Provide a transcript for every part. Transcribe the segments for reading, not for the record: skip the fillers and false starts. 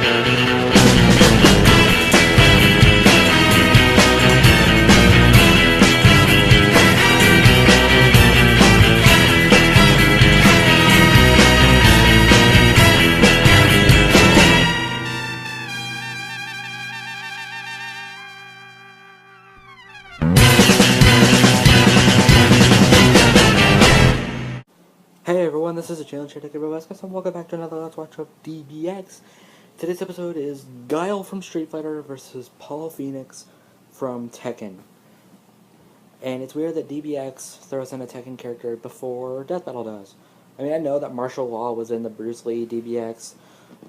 Hey everyone, this is a challenge here, Tekken Brobuscus, and welcome back to another Let's Watch of DBX. Today's episode is Guile from Street Fighter versus Paul FTW from Tekken. And it's weird that DBX throws in a Tekken character before Death Battle does. I mean, I know that martial law was in the Bruce Lee DBX,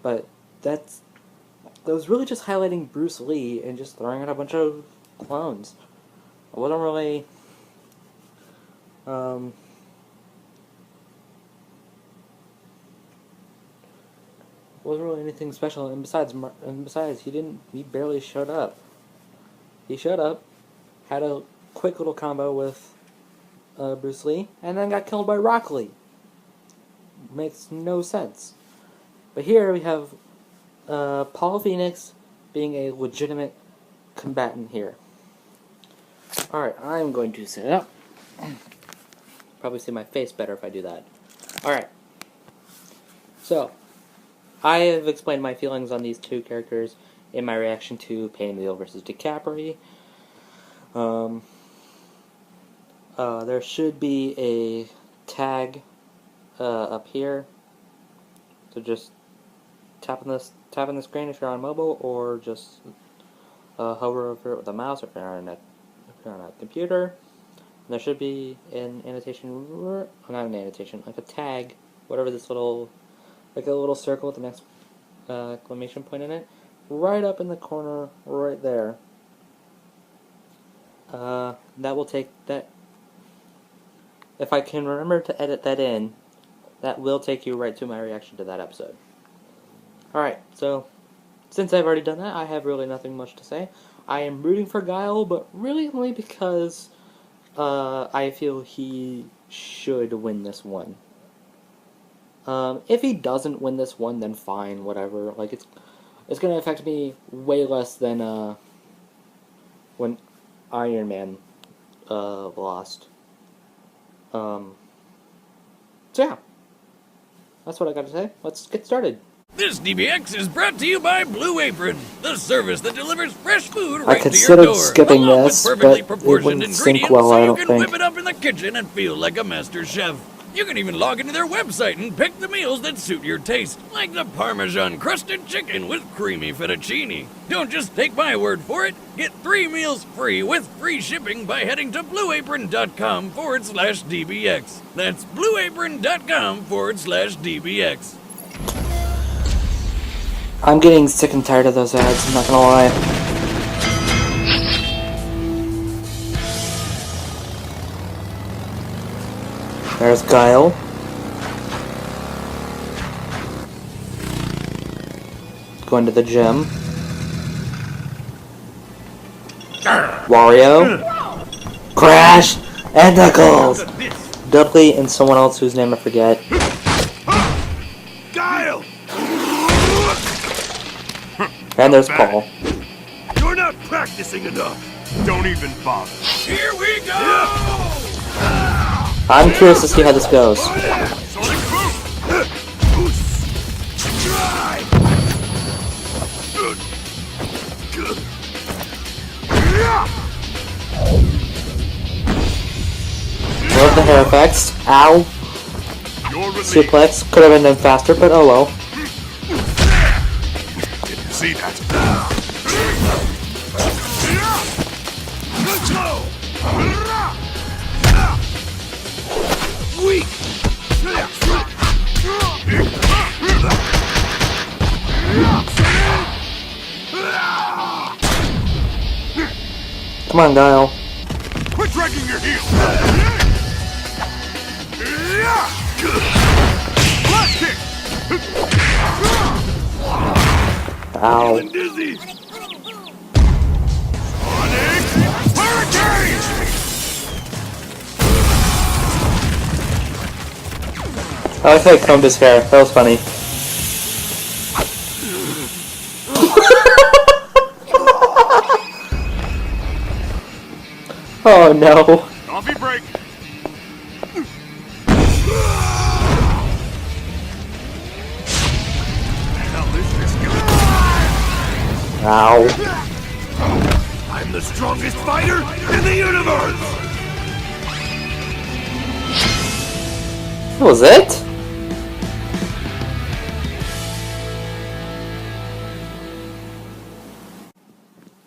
but that was really just highlighting Bruce Lee and just throwing in a bunch of clones. I wasn't really wasn't really anything special, and besides, he barely showed up. He showed up, had a quick little combo with Bruce Lee, and then got killed by Rock Lee. Makes no sense. But here we have Paul FTW being a legitimate combatant here. Alright, I'm going to set it up. Probably see my face better if I do that. Alright. So, I have explained my feelings on these two characters in my reaction to Pinwheel versus DiCaprio. There should be a tag up here. So just tap on the screen if you're on mobile, or just hover over it with a mouse if you're on a computer. And there should be an annotation, not an annotation, like a tag, whatever this little, like a little circle with the next exclamation point in it, right up in the corner, right there. That will take that. If I can remember to edit that in, that will take you right to my reaction to that episode. Alright, so since I've already done that, I have really nothing much to say. I am rooting for Guile, but really only because I feel he should win this one. If he doesn't win this one, then fine, whatever. Like, it's going to affect me way less than when Iron Man lost. So yeah, that's what I got to say. Let's get started. This DBX is brought to you by Blue Apron, the service that delivers fresh food I right to your considered door, skipping along this, with perfectly but it proportioned wouldn't sync ingredients well, so I you don't can think. whip it up in the kitchen and feel like a master chef. You can even log into their website and pick the meals that suit your taste, like the Parmesan crusted chicken with creamy fettuccine. Don't just take my word for it. Get 3 meals free with free shipping by heading to blueapron.com/DBX. That's blueapron.com/DBX. I'm getting sick and tired of those ads, I'm not gonna lie. There's Guile. Going to the gym. Wario. Crash! And Knuckles! Dudley and someone else whose name I forget. Guile! And there's Paul. You're not practicing enough. Don't even bother. Here we go! I'm curious to see how this goes. Sonic boom! Try! Love the hair effects. Ow. You're relieved. Suplex. Could have been done faster, but oh well. Didn't see that. Let's go! Weak! Come on, Guile. Quit dragging your heels! Blast kick! Ow. Feeling dizzy! Sonic Hurricane! I like how he combed his hair. That was funny. Oh no. Coffee break. The hell is this guy? Ow. I'm the strongest fighter in the universe! That was it?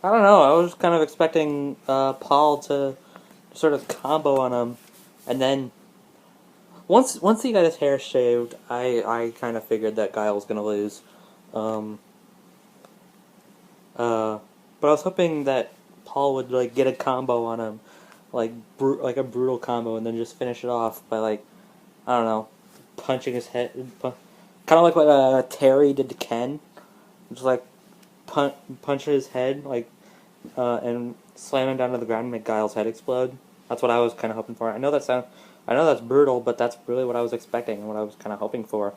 I don't know, I was kind of expecting Paul to sort of combo on him, and then once he got his hair shaved, I kind of figured that Guile was gonna lose. But I was hoping that Paul would like get a combo on him, like a brutal combo, and then just finish it off by like, I don't know, punching his head, kind of like what Terry did to Ken, just like punch his head like, and slam him down to the ground and make Guile's head explode. That's what I was kind of hoping for. I know that's brutal, but that's really what I was expecting and what I was kind of hoping for.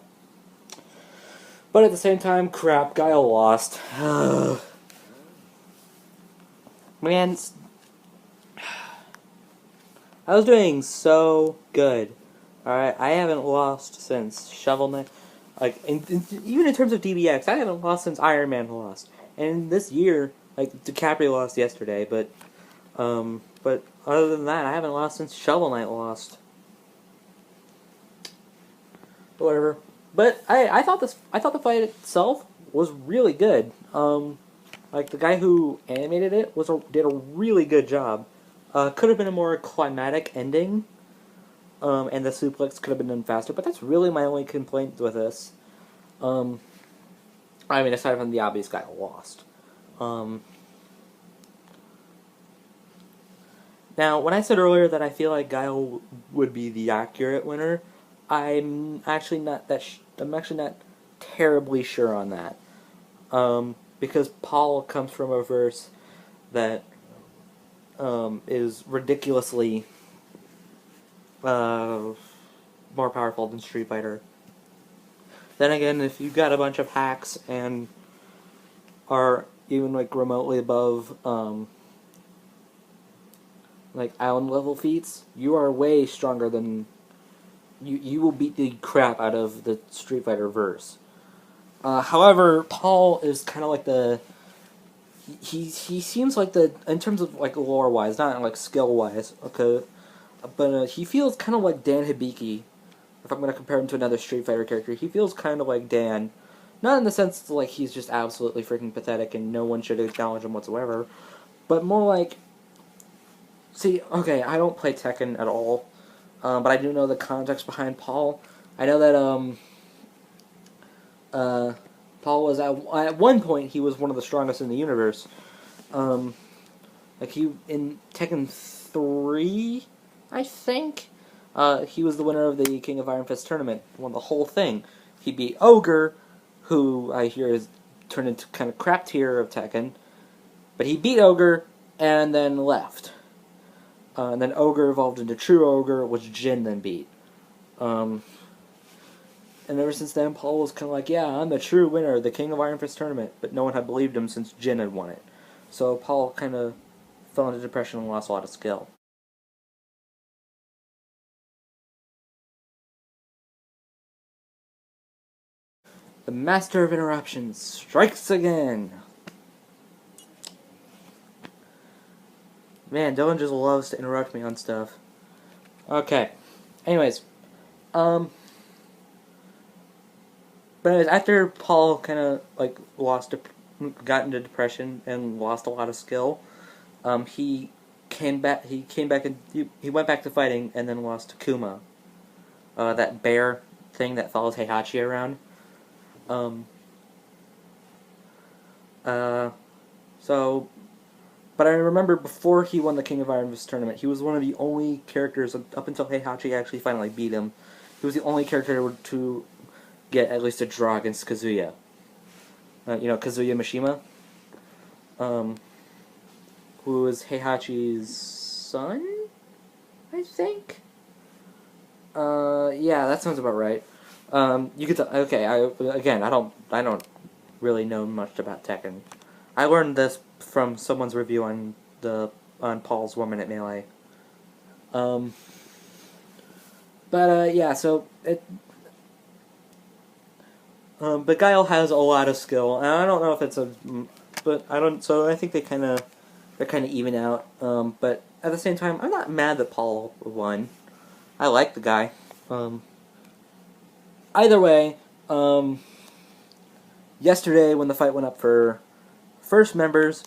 But at the same time, crap, Guile lost. Man, I was doing so good. Alright, I haven't lost since Shovel Knight. Like, even in terms of DBX, I haven't lost since Iron Man lost. And this year, like, DiCaprio lost yesterday, but other than that, I haven't lost since Shovel Knight lost. Whatever. But I thought the fight itself was really good. Like, the guy who animated it did a really good job. Could have been a more climatic ending, and the suplex could have been done faster, but that's really my only complaint with this. I mean, aside from the obvious guy lost. Now, when I said earlier that I feel like Guile would be the accurate winner, I'm actually not terribly sure on that. Because Paul comes from a verse that is ridiculously more powerful than Street Fighter. Then again, if you've got a bunch of hacks and are even like remotely above like island level feats, you are way stronger than you will beat the crap out of the Street Fighter verse. However, Paul is kind of like he seems like in terms of like lore wise, not like skill wise, okay, but he feels kind of like Dan Hibiki. If I'm gonna compare him to another Street Fighter character, he feels kind of like Dan, not in the sense that, like, he's just absolutely freaking pathetic and no one should acknowledge him whatsoever, but more like, see, okay, I don't play Tekken at all, but I do know the context behind Paul. I know that Paul was at one point he was one of the strongest in the universe. Like he in Tekken 3, I think. He was the winner of the King of Iron Fist tournament. Won the whole thing. He beat Ogre, who I hear is turned into kind of crap tier of Tekken. But he beat Ogre and then left. And then Ogre evolved into True Ogre, which Jin then beat. And ever since then, Paul was kind of like, yeah, I'm the true winner of the King of Iron Fist tournament. But no one had believed him since Jin had won it. So Paul kind of fell into depression and lost a lot of skill. The Master of Interruptions strikes again. Man, Dylan just loves to interrupt me on stuff. Okay. Anyways. But anyways, after Paul kind of, like, got into depression and lost a lot of skill, he came back and he went back to fighting and then lost to Kuma. That bear thing that follows Heihachi around. But I remember before he won the King of Iron Fist tournament, he was one of the only characters, up until Heihachi actually finally beat him, he was the only character to get at least a draw against Kazuya. Kazuya Mishima? Who was Heihachi's son? I think? Yeah, that sounds about right. You could okay, I don't really know much about Tekken. I learned this from someone's review on Paul's 1 Minute Melee. Yeah, so but Guile has a lot of skill, and I don't know if it's so I think they're kind of even out. But at the same time, I'm not mad that Paul won. I like the guy. Either way, yesterday when the fight went up for first members,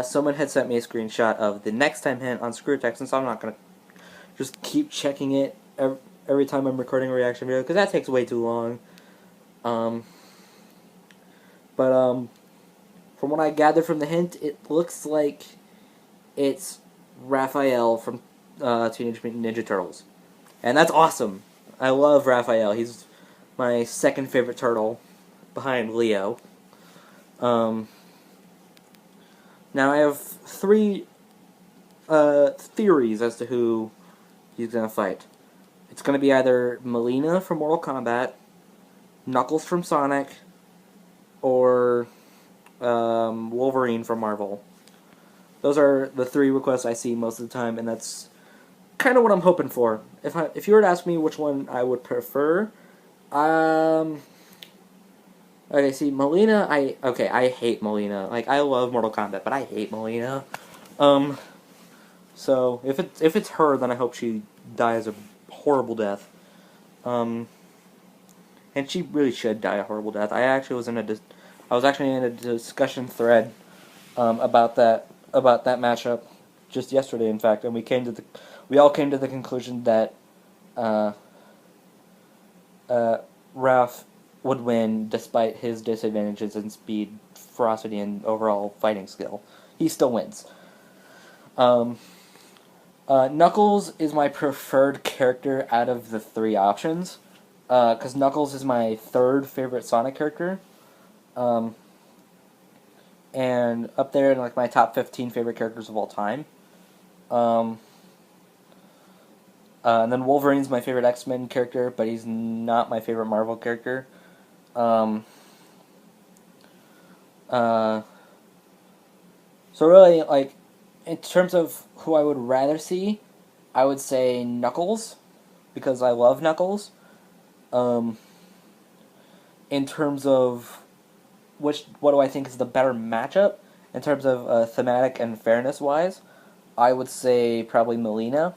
someone had sent me a screenshot of the next time hint on Screw Text, and so I'm not gonna just keep checking it every time I'm recording a reaction video, because that takes way too long. From what I gathered from the hint, it looks like it's Raphael from Teenage Mutant Ninja Turtles. And that's awesome. I love Raphael. He's my second favorite turtle, behind Leo. Now I have 3 theories as to who he's going to fight. It's going to be either Melina from Mortal Kombat, Knuckles from Sonic, or Wolverine from Marvel. Those are the 3 requests I see most of the time, and that's kind of what I'm hoping for. If you were to ask me which one I would prefer, okay, see, Melina, I hate Melina. Like, I love Mortal Kombat, but I hate Melina. So if it's her, then I hope she dies a horrible death. And she really should die a horrible death. I was actually in a discussion thread about that matchup just yesterday, in fact, and we all came to the conclusion that Raph would win despite his disadvantages in speed, ferocity, and overall fighting skill. He still wins. Knuckles is my preferred character out of the 3 options, because Knuckles is my 3rd favorite Sonic character, and up there in like my top 15 favorite characters of all time. And then Wolverine's my favorite X-Men character, but he's not my favorite Marvel character. So really, like, in terms of who I would rather see, I would say Knuckles, because I love Knuckles. In terms of what do I think is the better matchup, in terms of thematic and fairness-wise, I would say probably Melina.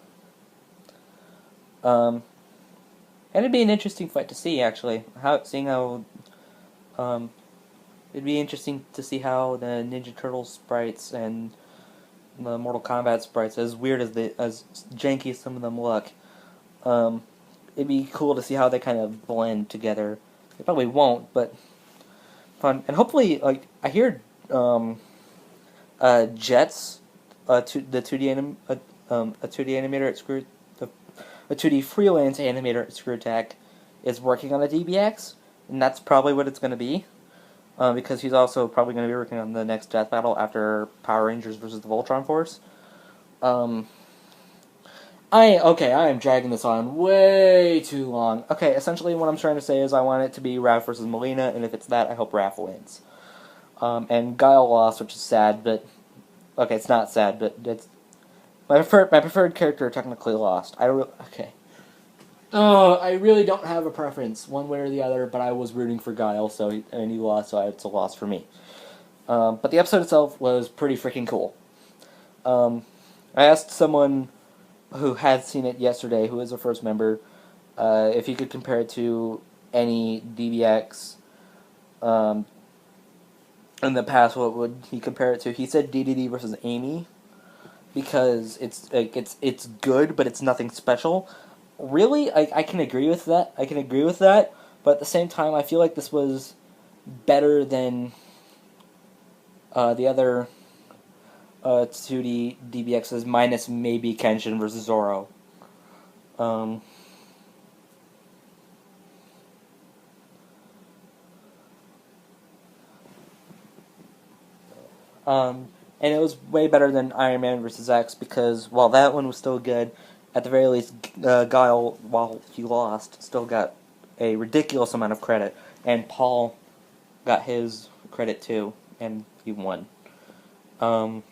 And it'd be an interesting fight to see, actually. It'd be interesting to see how the Ninja Turtles sprites and the Mortal Kombat sprites, as weird as janky as some of them look, it'd be cool to see how they kind of blend together. They probably won't, but fun. And hopefully, like, I hear Jets, a 2D animator at Screw, a 2D freelance animator at Screw Attack, is working on a DBX, and that's probably what it's going to be, because he's also probably going to be working on the next Death Battle after Power Rangers versus the Voltron Force. I am dragging this on way too long. Okay, essentially what I'm trying to say is I want it to be Raph versus Melina, and if it's that, I hope Raph wins. And Guile lost, which is sad, but okay, it's not sad, but it's my preferred character technically lost. I really don't have a preference one way or the other, but I was rooting for Guile, and he lost, so it's a loss for me. But the episode itself was pretty freaking cool. I asked someone who had seen it yesterday, who is a first member, if he could compare it to any DBX in the past. What would he compare it to? He said DDD versus Amy, because it's good, but it's nothing special. Really, I can agree with that. But at the same time, I feel like this was better than the other 2D DBXs, minus maybe Kenshin versus Zoro. And it was way better than Iron Man vs. X, because while that one was still good, at the very least, Guile, while he lost, still got a ridiculous amount of credit, and Paul got his credit too, and he won. And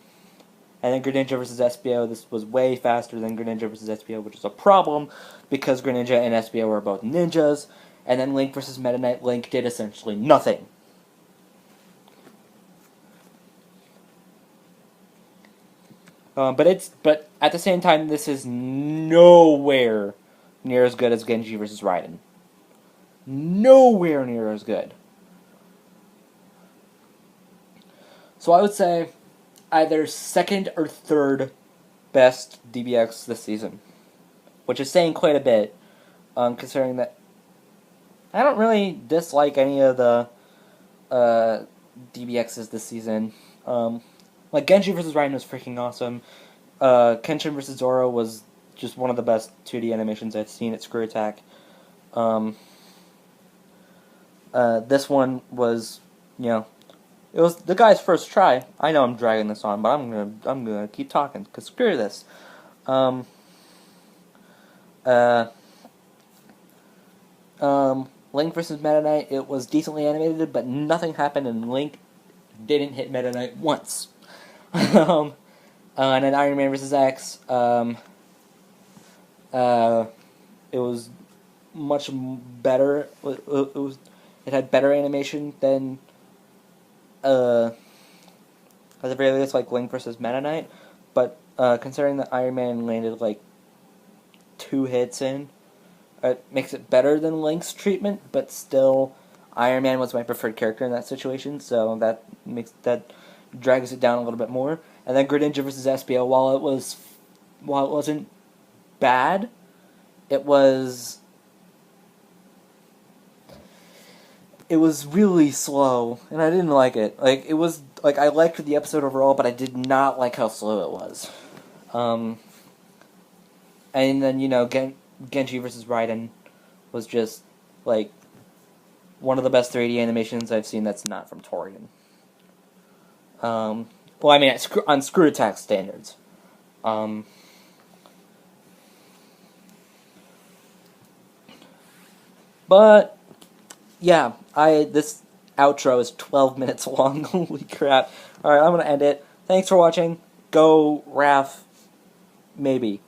then Greninja versus SBO, this was way faster than Greninja versus SBO, which is a problem, because Greninja and SBO are both ninjas, and then Link versus Meta Knight, Link did essentially nothing. But at the same time, this is nowhere near as good as Genji versus Raiden. Nowhere near as good. So I would say either second or third best DBX this season, which is saying quite a bit, considering that I don't really dislike any of the DBXs this season. Like, Genji vs. Raiden was freaking awesome. Kenshin vs. Zoro was just one of the best 2D animations I've seen at Screw Attack. This one was, you know, it was the guy's first try. I know I'm dragging this on, but I'm gonna keep talking, cause screw this. Link vs. Meta Knight, it was decently animated, but nothing happened, and Link didn't hit Meta Knight once. And then Iron Man vs. X, it was much better. It had better animation than, at the very least, like Link vs. Meta Knight. But considering that Iron Man landed like 2 hits in, it makes it better than Link's treatment. But still, Iron Man was my preferred character in that situation, so that drags it down a little bit more. And then Greninja vs. SBO, while it wasn't bad, it was really slow, and I didn't like it. Like, it was like, I liked the episode overall, but I did not like how slow it was. And then, you know, Genji vs. Raiden was just like one of the best 3D animations I've seen that's not from Torian. Well, I mean, on Screw Attack standards. But yeah, this outro is 12 minutes long. Holy crap! All right, I'm gonna end it. Thanks for watching. Go Raph, maybe.